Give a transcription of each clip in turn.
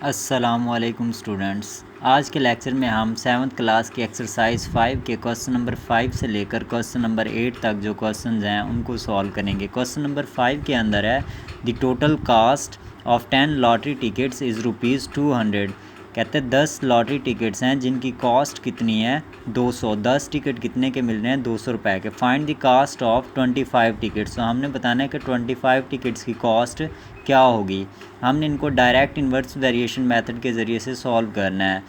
अस्सलामुअलैकुम स्टूडेंट्स। आज के लेक्चर में हम 7th क्लास की एक्सरसाइज 5 के क्वेश्चन नंबर 5 से लेकर क्वेश्चन नंबर 8 तक जो क्वेश्चन हैं उनको सॉल्व करेंगे। क्वेश्चन नंबर 5 के अंदर है the total cast of 10 lottery tickets is ₹200। कहते हैं 10 लॉटरी टिकट्स हैं जिनकी कॉस्ट कितनी है 200। 10 टिकट कितने के मिल रहे हैं 200 रुपये के। Find the cost of 25 tickets. तो हमने बताना है कि 25 टिकट्स की कॉस्ट क्या होगी। हमने इनको डायरेक्ट इन्वर्स वेरिएशन मेथड के ज़रिए से सॉल्व करना है।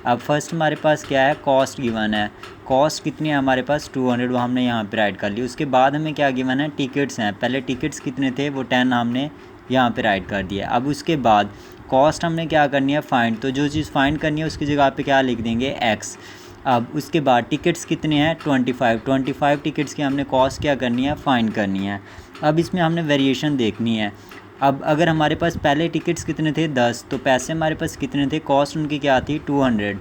अब फर्स्ट हमारे पास क्या है, कॉस्ट गिवन है। कॉस्ट कितनी है हमारे पास 200, वो हमने यहाँ पे राइट कर ली। उसके बाद हमें क्या गिवन है, टिकट्स हैं। पहले टिकट्स कितने थे वो 10 हमने यहाँ पे राइट कर दिया। अब उसके बाद कॉस्ट हमने क्या करनी है, फाइंड। तो जो चीज़ फाइंड करनी है उसकी जगह पे क्या लिख देंगे, एक्स। अब उसके बाद टिकट्स कितने हैं 25 टिकट्स की हमने कॉस्ट क्या करनी है, फाइंड करनी है। अब इसमें हमने वेरिएशन देखनी है। अब अगर हमारे पास पहले टिकट्स कितने थे 10, तो पैसे हमारे पास कितने थे, कॉस्ट उनकी क्या थी 200।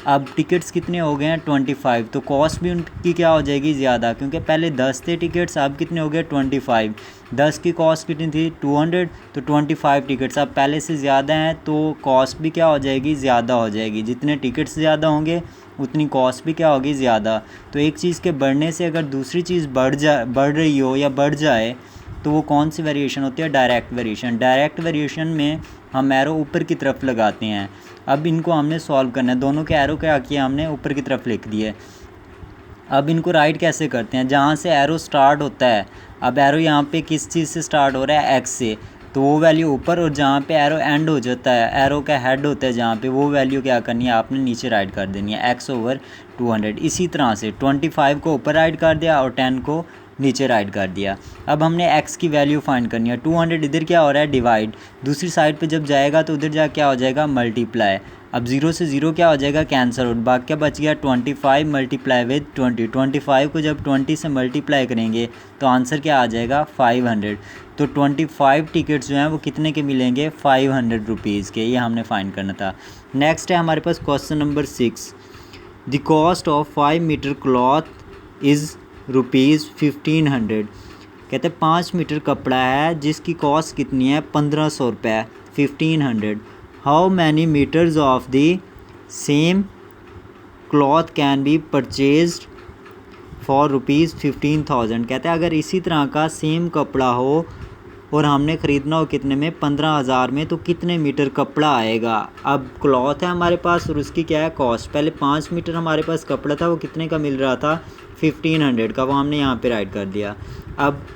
अब टिकट्स कितने हो गए हैं 25, तो कॉस्ट भी उनकी क्या हो जाएगी ज़्यादा, क्योंकि पहले 10 थे टिकट्स, अब कितने हो गए 25। 10 की कॉस्ट कितनी थी 200, तो 25 टिकट्स अब पहले से ज़्यादा हैं, तो कॉस्ट भी क्या हो जाएगी, ज़्यादा हो जाएगी। जितने टिकट्स ज़्यादा होंगे उतनी कॉस्ट भी क्या होगी, ज़्यादा। तो एक चीज़ के बढ़ने से अगर दूसरी चीज़ बढ़ रही हो या बढ़ जाए तो वो कौन सी वेरिएशन होती है, डायरेक्ट वेरिएशन। डायरेक्ट वेरिएशन में हम एरो ऊपर की तरफ लगाते हैं। अब इनको हमने सॉल्व करना है। दोनों के एरो क्या किया हमने, ऊपर की तरफ लिख दिए। अब इनको राइट कैसे करते हैं, जहाँ से एरो स्टार्ट होता है। अब एरो यहाँ पे किस चीज़ से स्टार्ट हो रहा है, एक्स से, तो वो वैल्यू ऊपर, और जहाँ पे एरो एंड हो जाता है, एरो का हेड होता है जहाँ पे, वो वैल्यू क्या करनी है, आपने नीचे राइट कर देनी है, x/200। इसी तरह से 25 को ऊपर राइट कर दिया और 10 को नीचे राइट कर दिया। अब हमने x की वैल्यू फाइंड करनी है। 200 इधर क्या हो रहा है, डिवाइड। दूसरी साइड पे जब जाएगा तो उधर जा क्या हो जाएगा, मल्टीप्लाई। अब 0 से 0 क्या हो जाएगा, कैंसिल आउट। बाकी क्या बच गया 25 मल्टीप्लाई विद 20। 25 को जब 20 से मल्टीप्लाई करेंगे तो आंसर क्या आ जाएगा 500। तो 25 टिकट्स जो हैं वो कितने के मिलेंगे, 500 रुपीज़ के। ये हमने फाइंड करना था। नेक्स्ट है हमारे पास question number 6। The cost of 5 metre cloth is ₹1500। कहते हैं 5 मीटर कपड़ा है जिसकी कॉस्ट कितनी है 1500 रुपये, 1500। How many metres of the same cloth can be purchased for ₹15,000। कहते हैं अगर इसी तरह का सेम कपड़ा हो और हमने ख़रीदना हो कितने में, 15,000 में, तो कितने मीटर कपड़ा आएगा। अब क्लॉथ है हमारे पास और उसकी क्या है कॉस्ट। पहले 5 मीटर हमारे पास कपड़ा था, वो कितने का मिल रहा था 1500 का, वो हमने यहाँ पे राइट कर दिया। अब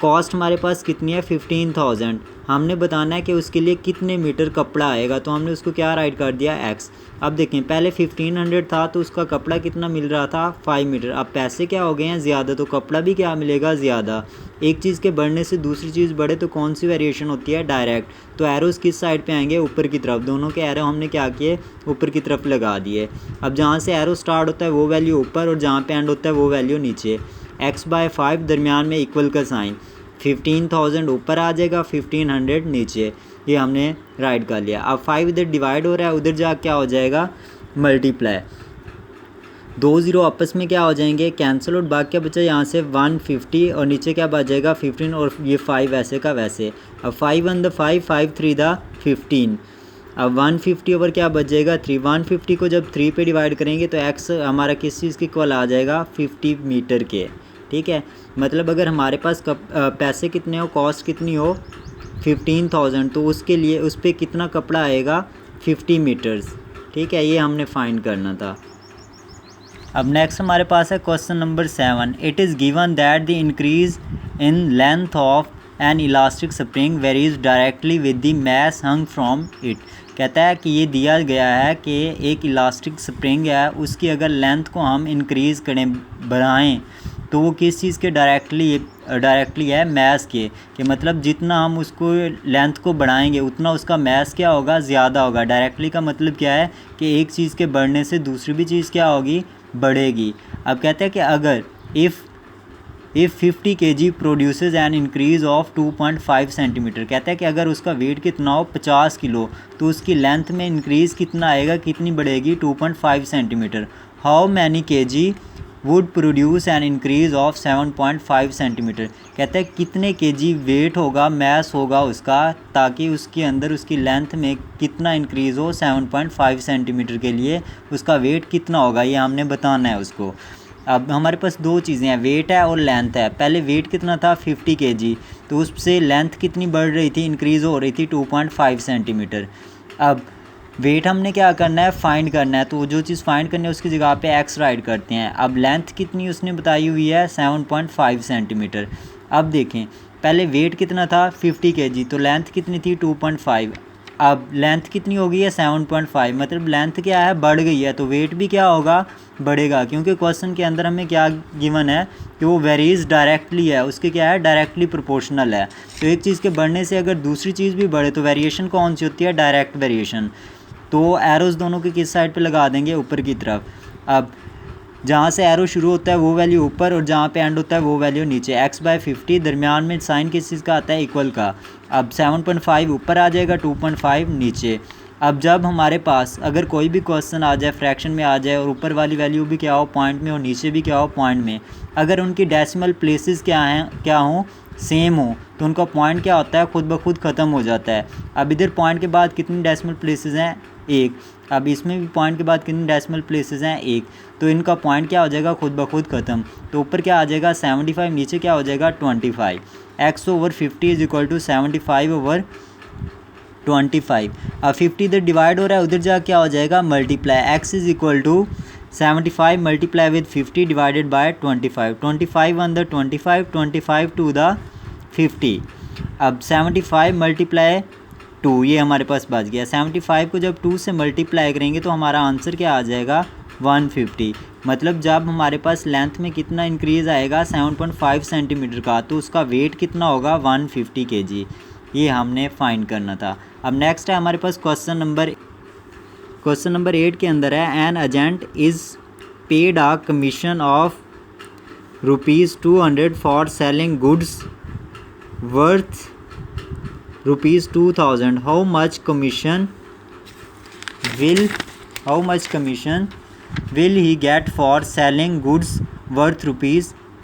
कॉस्ट हमारे पास कितनी है 15,000। हमने बताना है कि उसके लिए कितने मीटर कपड़ा आएगा, तो हमने उसको क्या राइट कर दिया, एक्स। अब देखें पहले 1500 था तो उसका कपड़ा कितना मिल रहा था 5 मीटर। अब पैसे क्या हो गए हैं ज़्यादा, तो कपड़ा भी क्या मिलेगा, ज़्यादा। एक चीज़ के बढ़ने से दूसरी चीज़ बढ़े तो कौन सी वेरिएशन होती है, डायरेक्ट। तो एरोज़ किस साइड पे आएंगे, ऊपर की तरफ। दोनों के एरो हमने क्या किए, ऊपर की तरफ लगा दिए। अब जहाँ से एरो स्टार्ट होता है वो वैल्यू ऊपर, और जहाँ पे एंड होता है वो वैल्यू नीचे। x/5 दरमियान में इक्वल का साइन। 15,000 ऊपर आ जाएगा, 1500 नीचे। ये हमने राइट कर लिया। अब 5 इधर डिवाइड हो रहा है, उधर जा क्या हो जाएगा, मल्टीप्लाई। 2 0 आपस में क्या हो जाएंगे, कैंसिल आउट। बाकी क्या बचा यहाँ से 150, और नीचे क्या बच जाएगा 15, और ये 5 वैसे का वैसे। अब 5 1 द 5, 5 3 द 15। अब 150 ओवर क्या बच जाएगा 3। 150 को जब 3 पे डिवाइड करेंगे तो x हमारा किस चीज़ के इक्वल आ जाएगा, 50 मीटर के। ठीक है, मतलब अगर हमारे पास पैसे कितने हो, कॉस्ट कितनी हो 15,000, तो उसके लिए उस पर कितना कपड़ा आएगा 50 मीटर्स। ठीक है, ये हमने फाइंड करना था। अब नेक्स्ट हमारे पास है question number 7। It is given that the increase in length of N elastic spring varies directly with the mass hung from it. कहता है कि ये दिया गया है कि एक इलास्टिक स्प्रिंग है, उसकी अगर लेंथ को हम इंक्रीज़ करें, बढ़ाएं, तो वो किस चीज़ के डायरेक्टली है, मैस के। कि मतलब जितना हम उसको लेंथ को बढ़ाएंगे उतना उसका मैस क्या होगा, ज़्यादा होगा। डायरेक्टली का मतलब क्या है कि एक चीज़ के बढ़ने से दूसरी भी चीज़ क्या होगी, बढ़ेगी। अब कहते हैं कि अगर if 50 kg produces N increase of 2.5 centimetre. कहता है कि अगर उसका वेट कितना हो 50 किलो, तो उसकी लेंथ में इंक्रीज़ कितना आएगा, कितनी बढ़ेगी 2.5 centimetre. How many kg would produce an increase of 7.5 centimetre. कहता है कितने केजी वेट होगा, मैस होगा उसका, ताकि उसके अंदर उसकी लेंथ में कितना इंक्रीज़ हो 7.5 सेंटीमीटर के लिए उसका वेट कितना होगा, ये हमने बताना है उसको। अब हमारे पास दो चीज़ें हैं, वेट है और लेंथ है। पहले वेट कितना था 50 केजी, तो उससे लेंथ कितनी बढ़ रही थी, इंक्रीज़ हो रही थी 2.5 सेंटीमीटर। अब वेट हमने क्या करना है, फाइंड करना है, तो जो चीज़ फाइंड करनी है उसकी जगह पे एक्स राइट करते हैं। अब लेंथ कितनी उसने बताई हुई है 7.5 सेंटीमीटर। अब देखें पहले वेट कितना था 50 केजी, तो लेंथ कितनी थी 2.5। अब लेंथ कितनी हो गई है 7.5, मतलब लेंथ क्या है, बढ़ गई है, तो वेट भी क्या होगा, बढ़ेगा, क्योंकि क्वेश्चन के अंदर हमें क्या गिवन है कि वो वेरीज डायरेक्टली है, उसके क्या है, डायरेक्टली प्रोपोर्शनल है। तो एक चीज़ के बढ़ने से अगर दूसरी चीज़ भी बढ़े तो वेरिएशन कौन सी होती है, डायरेक्ट वेरिएशन। तो एरोज़ दोनों के किस साइड पे लगा देंगे, ऊपर की तरफ। अब जहाँ से एरो शुरू होता है वो वैल्यू ऊपर और जहाँ पे एंड होता है वो वैल्यू नीचे। x/50 दरमियान में साइन किस चीज़ का आता है, इक्वल का। अब 7.5 ऊपर आ जाएगा, 2.5 नीचे। अब जब हमारे पास अगर कोई भी क्वेश्चन आ जाए, फ्रैक्शन में आ जाए, और ऊपर वाली वैल्यू भी क्या हो, पॉइंट में, और नीचे भी क्या हो, पॉइंट में, अगर उनकी डेसिमल प्लेसेस क्या हों, सेम हो, तो उनका पॉइंट क्या होता है, खुद ब खुद ख़त्म हो जाता है। अब इधर पॉइंट के बाद कितनी डेसिमल प्लेसेस हैं, 1। अब इसमें भी पॉइंट के बाद कितनी डेसिमल प्लेसेस हैं, 1। तो इनका पॉइंट क्या हो जाएगा, खुद ब खुद ख़त्म। तो ऊपर क्या आ जाएगा 75, नीचे क्या हो जाएगा 25। x/50 is equal to 75/25। अब 50 इधर डिवाइड हो रहा है, उधर जा क्या हो जाएगा, multiply. x is equal to 75 multiply with 50 divided by 25। 25 1 द 25, 25 2 द 50। अब 75 मल्टीप्लाई 2, ये हमारे पास बच गया। 75 को जब 2 से मल्टीप्लाई करेंगे तो हमारा आंसर क्या आ जाएगा, 150। मतलब जब हमारे पास लेंथ में कितना इंक्रीज़ आएगा 7.5 सेंटीमीटर का, तो उसका वेट कितना होगा, 150 केजी। ये हमने फाइंड करना था। अब नेक्स्ट है हमारे पास क्वेश्चन नंबर 8 के अंदर है, an agent is paid a commission of ₹200 for selling goods worth ₹2000. How much commission will he get for selling goods worth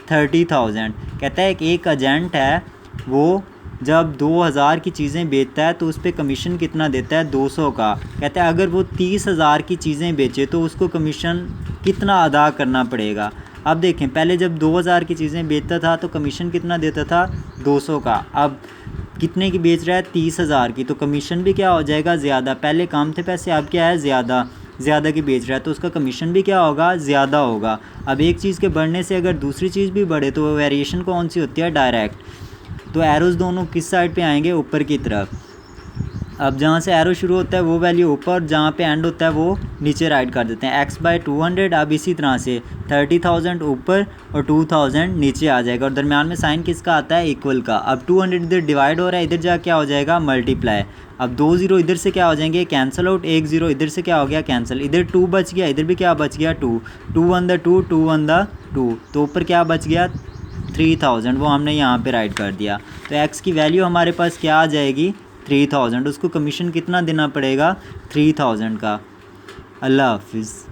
₹30,000. कहता है कि एक एजेंट है, वो जब 2000 की चीज़ें बेचता है तो उस पर कमीशन कितना देता है, 200 का। कहता है अगर वो 30,000 की चीज़ें बेचे तो उसको कमीशन कितना अदा करना पड़ेगा। अब देखें पहले जब 2000 की चीज़ें बेचता था तो कमीशन कितना देता था, 200 का। अब कितने की बेच रहा है, 30,000 की, तो कमीशन भी क्या हो जाएगा, ज़्यादा। पहले कम थे पैसे, अब क्या है, ज़्यादा की बेच रहा है, तो उसका कमीशन भी क्या होगा, ज़्यादा होगा। अब एक चीज़ के बढ़ने से अगर दूसरी चीज़ भी बढ़े तो वेरिएशन कौन सी होती है, डायरेक्ट। तो एरोज़ दोनों किस साइड पे आएंगे, ऊपर की तरफ। अब जहाँ से एरो शुरू होता है वो वैल्यू ऊपर, जहाँ पे एंड होता है वो नीचे राइट कर देते हैं। x/200। अब इसी तरह से 30,000 ऊपर और 2000 नीचे आ जाएगा, और दरम्यान में साइन किसका आता है, इक्वल का। अब 200 इधर डिवाइड हो रहा है, इधर जा क्या हो जाएगा, मल्टीप्लाई। अब 2 0 इधर से क्या हो जाएंगे, कैंसिल आउट। 1 0 इधर से क्या हो गया, कैंसिल। इधर 2 बच गया, इधर भी क्या बच गया, 2। 2 1 द 2, 2 1 द 2, तो ऊपर क्या बच गया, 3000, वो हमने यहाँ पे राइट कर दिया। तो x की वैल्यू हमारे पास क्या आ जाएगी, 3000। उसको कमीशन कितना देना पड़ेगा, 3000 का। अल्लाह हाफिज़।